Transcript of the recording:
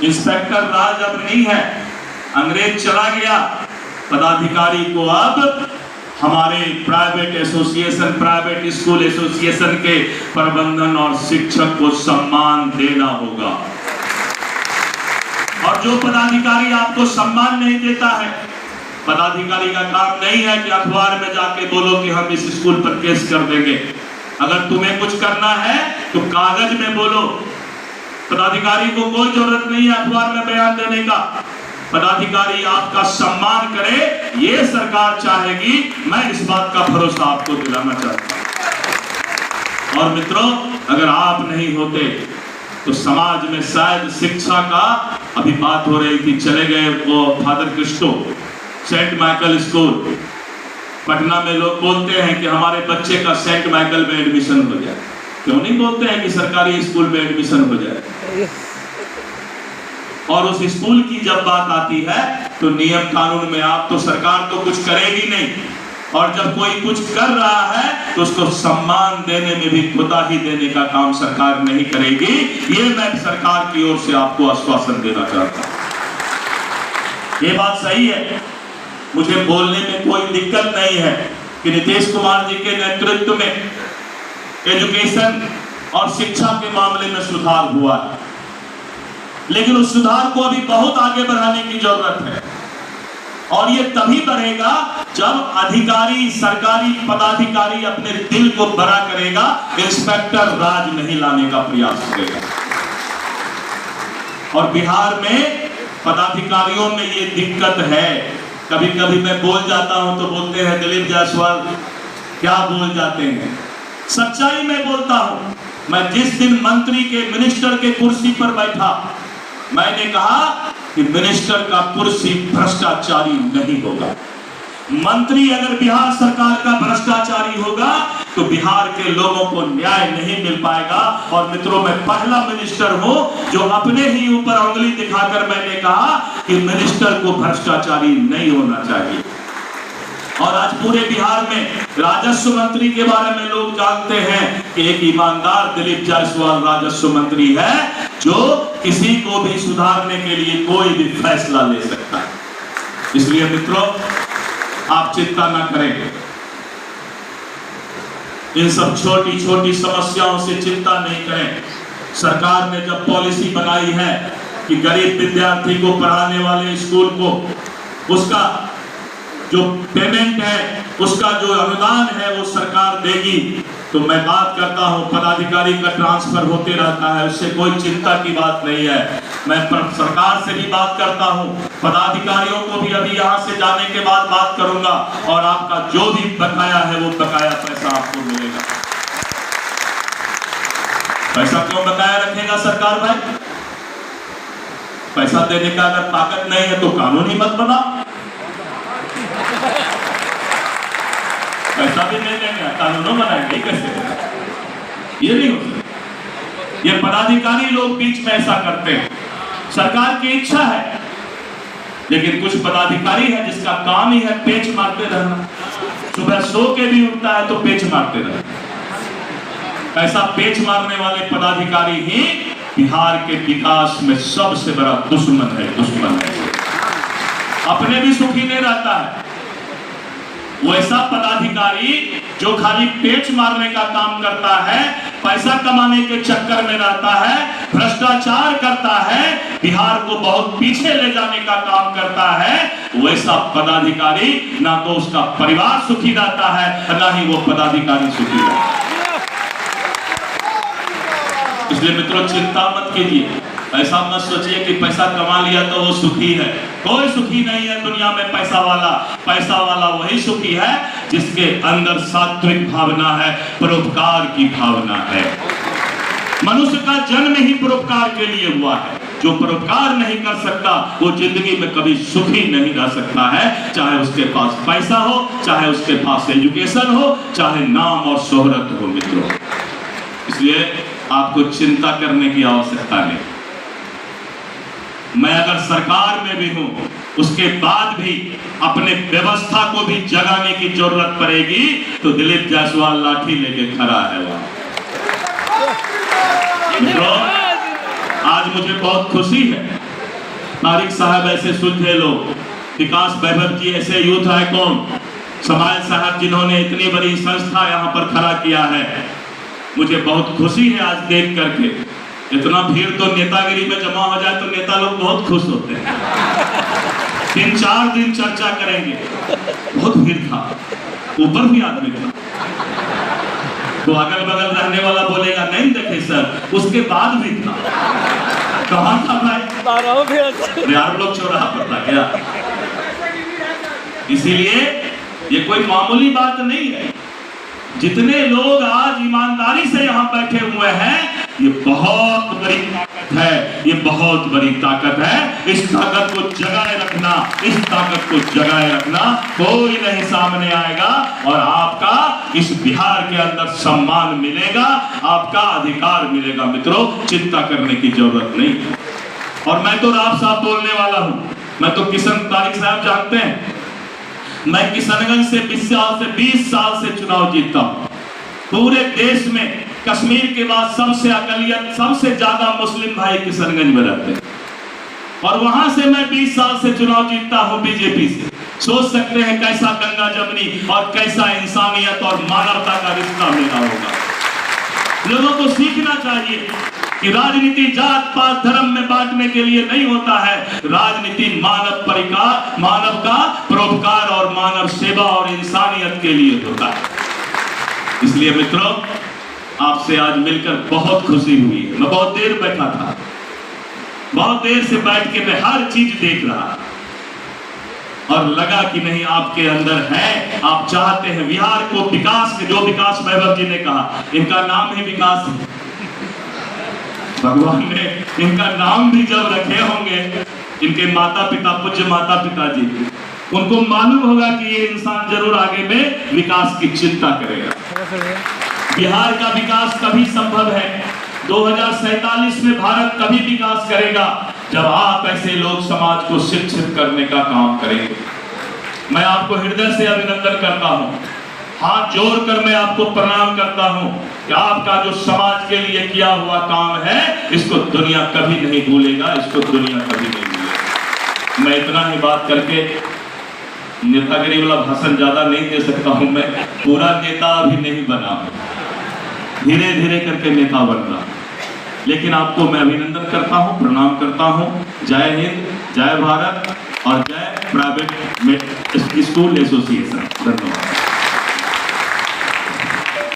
Inspector राज अब नहीं है, अंग्रेज चला गया। पदाधिकारी को अब हमारे private association, private school association के प्रबंधन और शिक्षक को सम्मान देना होगा। और जो पदाधिकारी आपको सम्मान नहीं देता है, पदाधिकारी का काम नहीं है कि अखबार में जाके बोलो कि हम इस स्कूल पर केस कर देंगे। अगर तुम्हें कुछ करना है तो कागज में बोलो। पदाधिकारी को कोई जरूरत नहीं है अखबार में बयान देने का। पदाधिकारी आपका सम्मान करे, ये सरकार चाहेगी। मैं इस बात का भरोसा आपको दिलाना चाहता हूं। और मित्रों, अगर आप नहीं होते तो समाज में शायद शिक्षा का, अभी बात हो रही थी, चले गए वो father Christo, Saint Michael school Patna में। लोग बोलते हैं कि हमारे बच्चे का सेंट माइकल में एडमिशन हो जाए। क्यों नहीं बोलते हैं कि सरकारी स्कूल में एडमिशन हो जाए? और उस स्कूल की जब बात आती है तो नियम कानून में आप तो सरकार तो कुछ करेगी नहीं, और जब कोई कुछ कर रहा है तो उसको सम्मान देने में भी कोताही देने का काम सरकार नहीं करेगी। ये मैं सरकार की ओर से आपको आश्वासन देना चाहता हूं। ये बात सही है, मुझे बोलने में कोई दिक्कत नहीं है कि नीतीश कुमार जी के नेतृत्व में एजुकेशन और शिक्षा के मामले में सुधार हुआ है, लेकिन उस सुधार को अभी बहुत आगे बढ़ाने की जरूरत है। और ये तभी बढ़ेगा जब अधिकारी, सरकारी पदाधिकारी अपने दिल को बड़ा करेगा, इंस्पेक्टर राज नहीं लाने का प्रयास करेगा। और बिहार में पदाधिकारियों में ये दिक्कत है। कभी कभी मैं बोल जाता हूं तो बोलते हैं दिलीप जायसवाल क्या बोल जाते हैं। सच्चाई में बोलता हूं। मैं जिस दिन मंत्री के, मिनिस्टर के कुर्सी पर बैठा, मैंने कहा कि मिनिस्टर का कुर्सी भ्रष्टाचारी नहीं होगा। मंत्री अगर बिहार सरकार का भ्रष्टाचारी होगा तो बिहार के लोगों को न्याय नहीं मिल पाएगा। और मित्रों, मैं पहला मिनिस्टर हूं जो अपने ही ऊपर उंगली दिखाकर मैंने कहा कि मिनिस्टर को भ्रष्टाचारी नहीं होना चाहिए। और आज पूरे बिहार में राजस्व मंत्री के बारे में लोग जानते हैं कि एक ईमानदार दिलीप जायसवाल राजस्व मंत्री है, जो किसी को भी सुधारने के लिए कोई भी फैसला ले सकता है। इसलिए मित्रों, आप चिंता ना करें। इन सब छोटी छोटी समस्याओं से चिंता नहीं करें। सरकार ने जब पॉलिसी बनाई है कि गरीब विद्यार्थी को पढ़ाने वाले स्कूल को उसका जो पेमेंट है, उसका जो अनुदान है वो सरकार देगी, तो मैं बात करता हूं, पदाधिकारी का ट्रांसफर होते रहता है, उससे कोई चिंता की बात नहीं है। मैं सरकार से भी बात करता हूं, पदाधिकारियों को भी अभी यहां से जाने के बाद बात करूंगा, और आपका जो भी बकाया है वो बकाया पैसा आपको मिलेगा। पैसा क्यों बकाया रखेगा सरकार भाई? पैसा देने का अगर ताकत नहीं है तो कानून ही मत बनाओ। पैसा भी नहीं देंगे, कानूनों बनाएंगे कैसे? ये नहीं हो सकता। ये पदाधिकारी लोग बीच में ऐसा करते हैं। सरकार की इच्छा है, लेकिन कुछ पदाधिकारी है जिसका काम ही है पेच मारते रहना। सुबह सो के भी उठता है तो पेच मारते रहना। ऐसा पेच मारने वाले पदाधिकारी ही बिहार के विकास में सबसे बड़ा दुश्मन है। अपने भी सुखी नहीं रहता है। वो ऐसा पदाधिकारी जो खाली पेच मारने का काम करता है, पैसा कमाने के चक्कर में रहता है, भ्रष्टाचार करता है, बिहार को बहुत पीछे ले जाने का काम करता है, वैसा पदाधिकारी ना तो उसका परिवार सुखी रहता है, ना ही वो पदाधिकारी सुखी रहता है। इसलिए मित्रों, चिंता मत कीजिए। ऐसा मत सोचिए कि पैसा कमा लिया तो वो सुखी है। कोई सुखी नहीं है दुनिया में पैसा वाला। पैसा वाला वही सुखी है जिसके अंदर सात्विक भावना है, परोपकार की भावना है। मनुष्य का जन्म ही परोपकार के लिए हुआ है। जो परोपकार नहीं कर सकता वो जिंदगी में कभी सुखी नहीं रह सकता है, चाहे उसके पास पैसा हो, चाहे उसके पास एजुकेशन हो, चाहे नाम और शोहरत हो। मित्रों, इसलिए आपको चिंता करने की आवश्यकता नहीं। मैं अगर सरकार में भी हूं, उसके बाद भी अपने व्यवस्था को भी जगाने की जरूरत पड़ेगी तो दिलीप जायसवाल लाठी लेके खड़ा है वहां। मित्रों, आज मुझे बहुत खुशी है तारिक साहब ऐसे सुलझे लोग, विकास वैभव जी ऐसे यूथ आइकॉन, समाज साहब जिन्होंने इतनी बड़ी संस्था यहाँ पर खड़ा किया है। मुझे बहुत खुशी है आज देख करके। इतना भीड़ तो नेतागिरी में जमा हो जाए तो नेता लोग बहुत खुश होते हैं। 3-4 दिन चर्चा करेंगे। बहुत भीड़ था, ऊपर भी आदमी था। तो अगल बगल रहने वाला बोलेगा नहीं देखे सर, उसके बाद भी था। कहाँ था भाई? यार लोग चौराहा पर था क्या? इसीलिए ये कोई मामूली बात नहीं है। जितने लोग आज ईमानदारी से यहाँ बैठे हुए हैं, ये बहुत बड़ी ताकत है, ये बहुत बड़ी ताकत है। इस ताकत को जगाए रखना, इस ताकत को जगाए रखना, कोई नहीं सामने आएगा और आपका इस बिहार के अंदर सम्मान मिलेगा, आपका अधिकार मिलेगा। मित्रों, चिंता करने की जरूरत नहीं। और मैं तो राव साहब बोलने वाला हूँ। मैं तो तारिक साहब जानते हैं, मैं किशनगंज से 20 साल से चुनाव जीतता हूं। पूरे देश में कश्मीर के बाद सबसे अकलियत, सबसे ज्यादा मुस्लिम भाई किशनगंज में रहते हैं और वहां से मैं 20 साल से चुनाव जीतता हूं बीजेपी से। सोच सकते हैं कैसा गंगा जमनी और कैसा इंसानियत और मानवता का रिश्ता मेरा होगा। लोगों को सीखना चाहिए कि राजनीति जात पात धर्म में बांटने के लिए नहीं होता है। राजनीति मानव परिकार, मानव का परोपकार और मानव सेवा और इंसानियत के लिए होता है। इसलिए मित्रों, आपसे आज मिलकर बहुत खुशी हुई। मैं बहुत देर बैठा था, बहुत देर से बैठ के मैं हर चीज देख रहा और लगा कि नहीं, आपके अंदर है, आप चाहते हैं बिहार को विकास के, जो विकास वैभव जी ने कहा, इनका नाम ही विकास है। भगवान ने इनका नाम भी जब रखे होंगे, इनके माता पिता, पूज्य माता पिता जी, उनको मालूम होगा कि ये इंसान जरूर आगे में विकास की चिंता करेगा। बिहार का विकास तभी संभव है, 2047 में भारत तभी विकास करेगा जब आप ऐसे लोग समाज को शिक्षित करने का काम करेंगे। मैं आपको हृदय से अभिनंदन करता हूँ, हाथ जोड़कर मैं आपको प्रणाम करता हूँ कि आपका जो समाज के लिए किया हुआ काम है, इसको दुनिया कभी नहीं भूलेगा, इसको दुनिया कभी नहीं भूलेगा। मैं इतना ही बात करके नेतागिरी वाला भाषण ज्यादा नहीं दे सकता हूँ। मैं पूरा नेता अभी नहीं बना, धीरे धीरे करके नेता बन रहा, लेकिन आपको मैं अभिनंदन करता हूँ, प्रणाम करता हूँ। जय हिंद, जय भारत और जय प्राइवेट स्कूल एसोसिएशन। धन्यवाद।